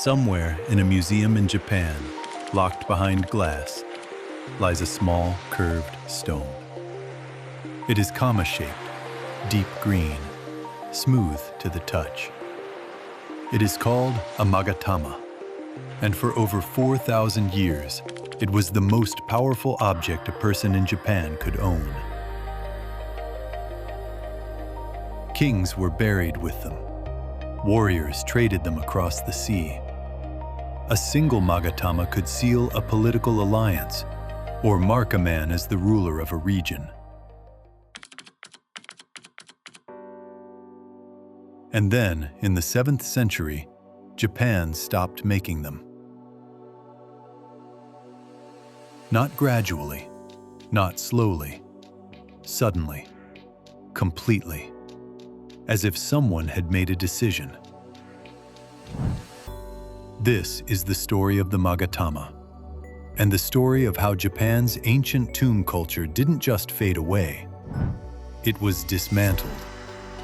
Somewhere in a museum in Japan, locked behind glass, lies a small, curved stone. It is kama-shaped, deep green, smooth to the touch. It is called a Magatama, and for over 4,000 years, it was the most powerful object a person in Japan could own. Kings were buried with them. Warriors traded them across the sea. A single Magatama could seal a political alliance or mark a man as the ruler of a region. And then, in the 7th century, Japan stopped making them. Not gradually, not slowly, suddenly, completely, as if someone had made a decision. This is the story of the Magatama, and the story of how Japan's ancient tomb culture didn't just fade away. It was dismantled,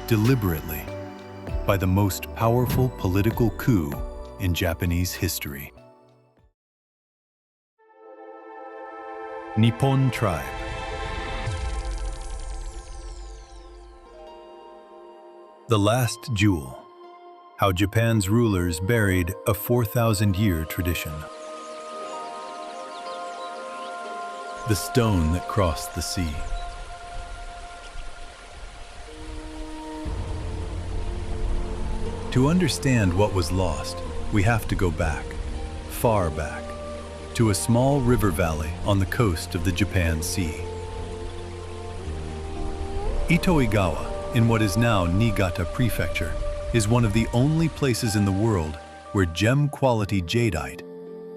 deliberately, by the most powerful political coup in Japanese history. Nippon tribe. The Last Jewel. How Japan's rulers buried a 4,000-year tradition. The stone that crossed the sea. To understand what was lost, we have to go back, far back, to a small river valley on the coast of the Japan Sea. Itoigawa, in what is now Niigata Prefecture, is one of the only places in the world where gem-quality jadeite,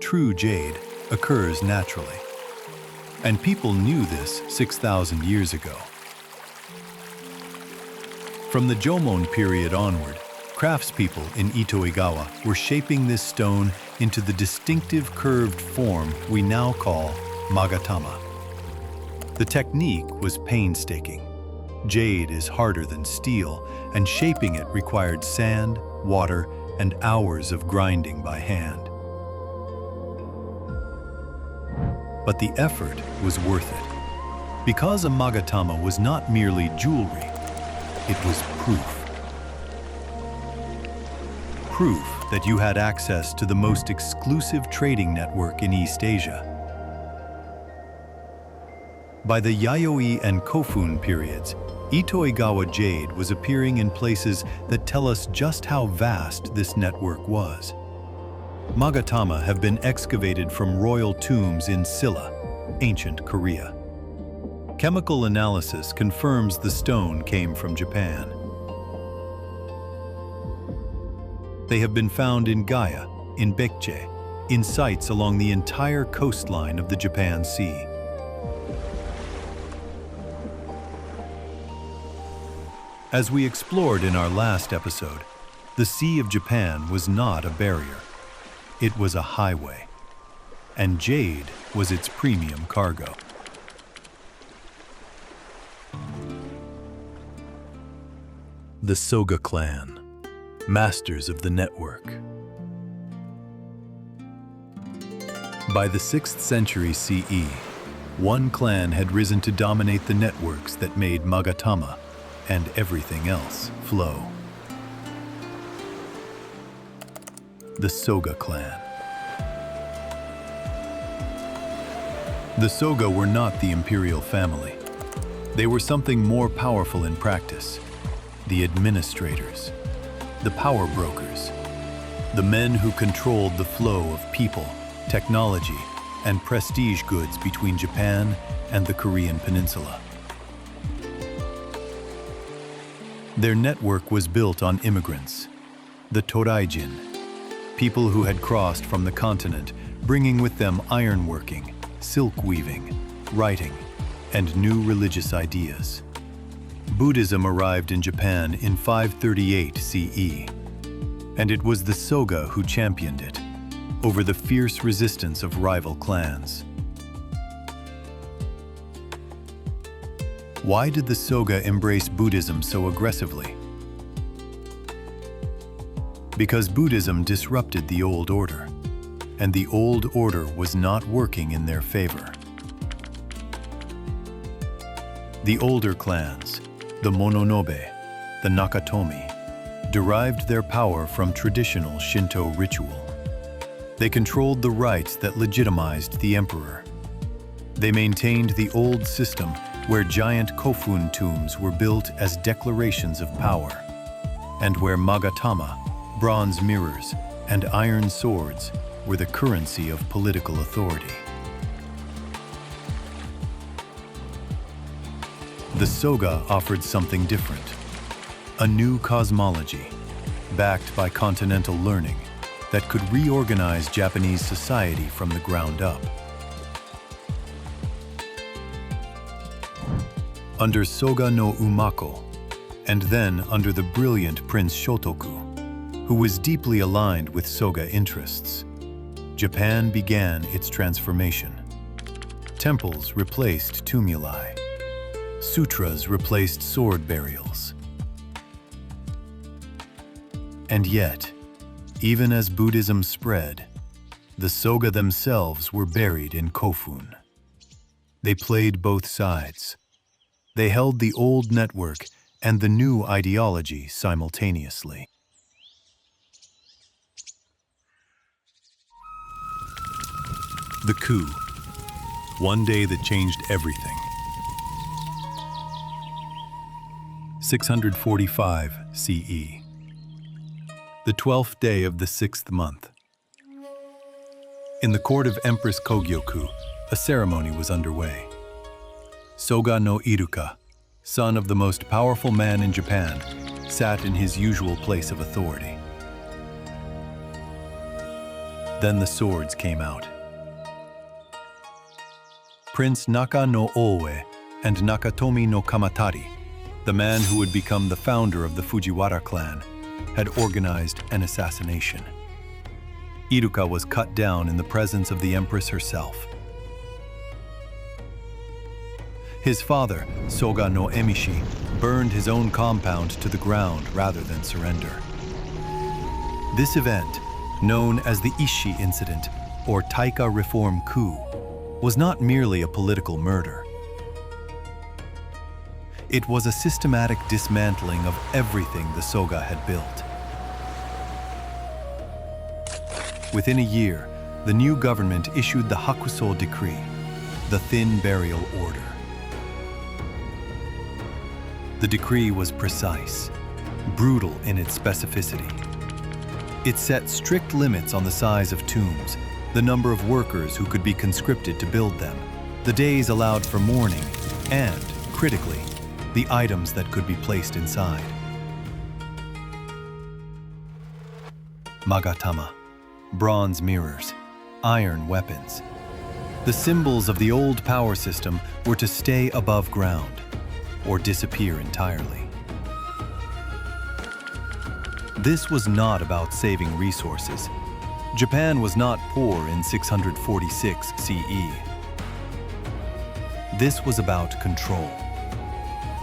true jade, occurs naturally. And people knew this 6,000 years ago. From the Jomon period onward, craftspeople in Itoigawa were shaping this stone into the distinctive curved form we now call Magatama. The technique was painstaking. Jade is harder than steel, and shaping it required sand, water, and hours of grinding by hand. But the effort was worth it. Because a Magatama was not merely jewelry, it was proof. Proof that you had access to the most exclusive trading network in East Asia. By the Yayoi and Kofun periods, Itoigawa jade was appearing in places that tell us just how vast this network was. Magatama have been excavated from royal tombs in Silla, ancient Korea. Chemical analysis confirms the stone came from Japan. They have been found in Gaya, in Baekje, in sites along the entire coastline of the Japan Sea. As we explored in our last episode, the Sea of Japan was not a barrier. It was a highway, and jade was its premium cargo. The Soga clan, masters of the network. By the 6th century CE, one clan had risen to dominate the networks that made Magatama and everything else flow. The Soga clan. The Soga were not the imperial family. They were something more powerful in practice. The administrators, the power brokers, the men who controlled the flow of people, technology, and prestige goods between Japan and the Korean peninsula. Their network was built on immigrants, the Toraijin, people who had crossed from the continent, bringing with them ironworking, silk weaving, writing, and new religious ideas. Buddhism arrived in Japan in 538 CE, and it was the Soga who championed it over the fierce resistance of rival clans. Why did the Soga embrace Buddhism so aggressively? because Buddhism disrupted the old order, and the old order was not working in their favor. The older clans, the Mononobe, the Nakatomi, derived their power from traditional Shinto ritual. They controlled the rites that legitimized the emperor. They maintained the old system where giant Kofun tombs were built as declarations of power, and where Magatama, bronze mirrors, and iron swords were the currency of political authority. The Soga offered something different, a new cosmology, backed by continental learning that could reorganize Japanese society from the ground up. Under Soga no Umako, and then under the brilliant Prince Shotoku, who was deeply aligned with Soga interests, Japan began its transformation. Temples replaced tumuli. Sutras replaced sword burials. And yet, even as Buddhism spread, the Soga themselves were buried in Kofun. They played both sides. They held the old network and the new ideology simultaneously. The coup, one day that changed everything. 645 CE. The 12th day of the 6th month. In the court of Empress Kogyoku, a ceremony was underway. Soga no Iruka, son of the most powerful man in Japan, sat in his usual place of authority. Then the swords came out. Prince Naka no Owe and Nakatomi no Kamatari, the man who would become the founder of the Fujiwara clan, had organized an assassination. Iruka was cut down in the presence of the empress herself. His father, Soga no Emishi, burned his own compound to the ground rather than surrender. This event, known as the Ishii incident or Taika reform coup, was not merely a political murder. It was a systematic dismantling of everything the Soga had built. Within a year, the new government issued the Hakuso Decree, the Thin Burial Order. The decree was precise, brutal in its specificity. It set strict limits on the size of tombs, the number of workers who could be conscripted to build them, the days allowed for mourning, and, critically, the items that could be placed inside. Magatama, bronze mirrors, iron weapons. The symbols of the old power system were to stay above ground or disappear entirely. This was not about saving resources. Japan was not poor in 646 CE. This was about control.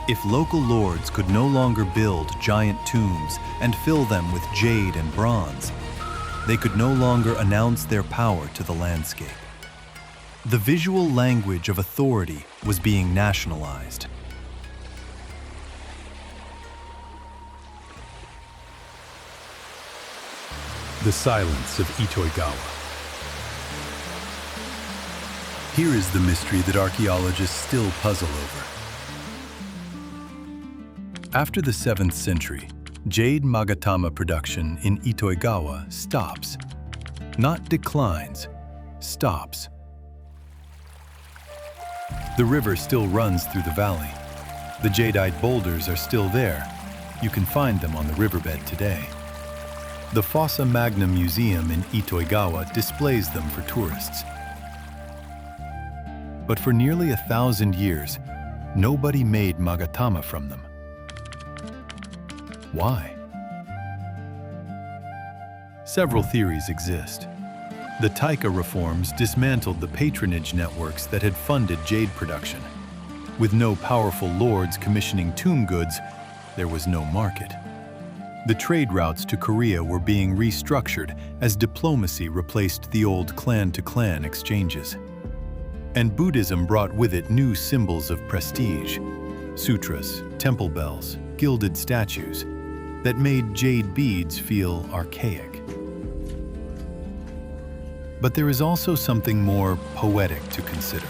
If local lords could no longer build giant tombs and fill them with jade and bronze, they could no longer announce their power to the landscape. The visual language of authority was being nationalized. The Silence of Itoigawa. Here is the mystery that archaeologists still puzzle over. After the 7th century, Jade Magatama production in Itoigawa stops. Not declines, stops. The river still runs through the valley. The jadeite boulders are still there. You can find them on the riverbed today. The Fossa Magna Museum in Itoigawa displays them for tourists. But for nearly 1,000 years, nobody made Magatama from them. Why? Several theories exist. The Taika reforms dismantled the patronage networks that had funded jade production. With no powerful lords commissioning tomb goods, there was no market. The trade routes to Korea were being restructured as diplomacy replaced the old clan-to-clan exchanges. And Buddhism brought with it new symbols of prestige, sutras, temple bells, gilded statues, that made jade beads feel archaic. But there is also something more poetic to consider.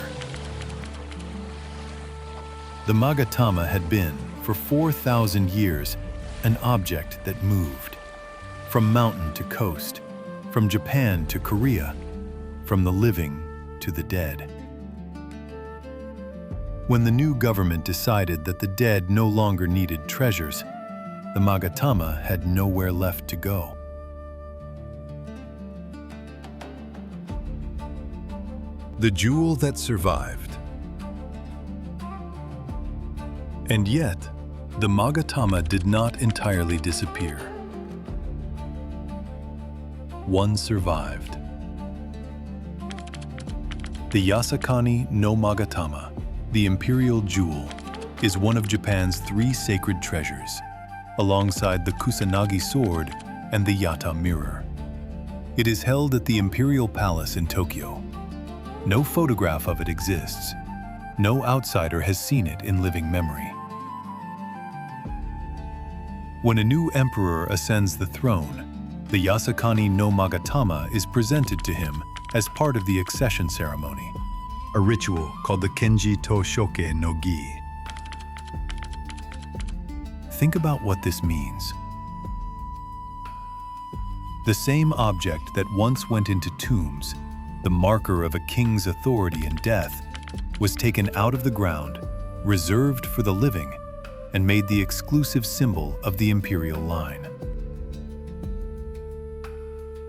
The Magatama had been, for 4,000 years, an object that moved, from mountain to coast, from Japan to Korea, from the living to the dead. When the new government decided that the dead no longer needed treasures, the Magatama had nowhere left to go. The jewel that survived. And yet, the Magatama did not entirely disappear. One survived. The Yasakani no Magatama, the imperial jewel, is one of Japan's 3 sacred treasures, alongside the Kusanagi sword and the Yata mirror. It is held at the Imperial Palace in Tokyo. No photograph of it exists. No outsider has seen it in living memory. When a new emperor ascends the throne, the Yasakani no Magatama is presented to him as part of the accession ceremony, a ritual called the Kenji to Shoke no Gi. Think about what this means. The same object that once went into tombs, the marker of a king's authority in death, was taken out of the ground, reserved for the living, and made the exclusive symbol of the imperial line.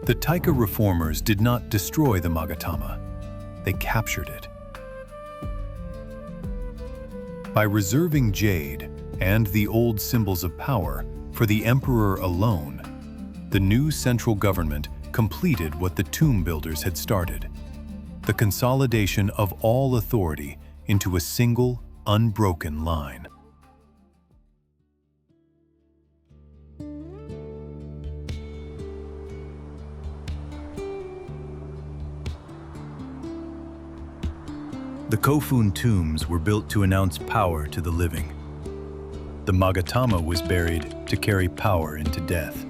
The Taika reformers did not destroy the Magatama, they captured it. By reserving jade and the old symbols of power for the emperor alone, the new central government completed what the tomb builders had started: the consolidation of all authority into a single, unbroken line. The Kofun tombs were built to announce power to the living. The Magatama was buried to carry power into death.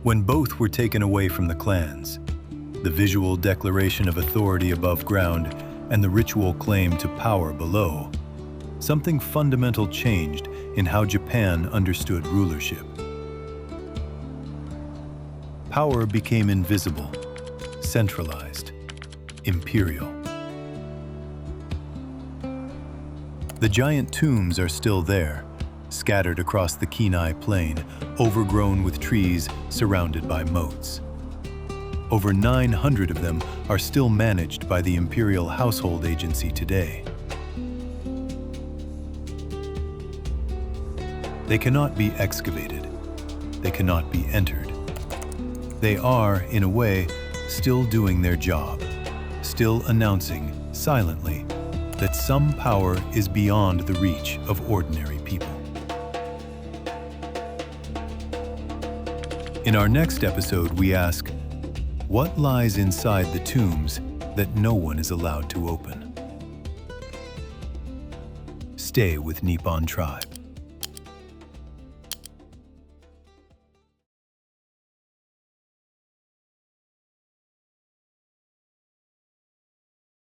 When both were taken away from the clans, the visual declaration of authority above ground and the ritual claim to power below, something fundamental changed in how Japan understood rulership. Power became invisible, centralized, imperial. The giant tombs are still there, scattered across the Kenai Plain, overgrown with trees surrounded by moats. Over 900 of them are still managed by the Imperial Household Agency today. They cannot be excavated. They cannot be entered. They are, in a way, still doing their job, still announcing, silently, that some power is beyond the reach of ordinary people. In our next episode, we ask, what lies inside the tombs that no one is allowed to open? Stay with Nippon Tribe.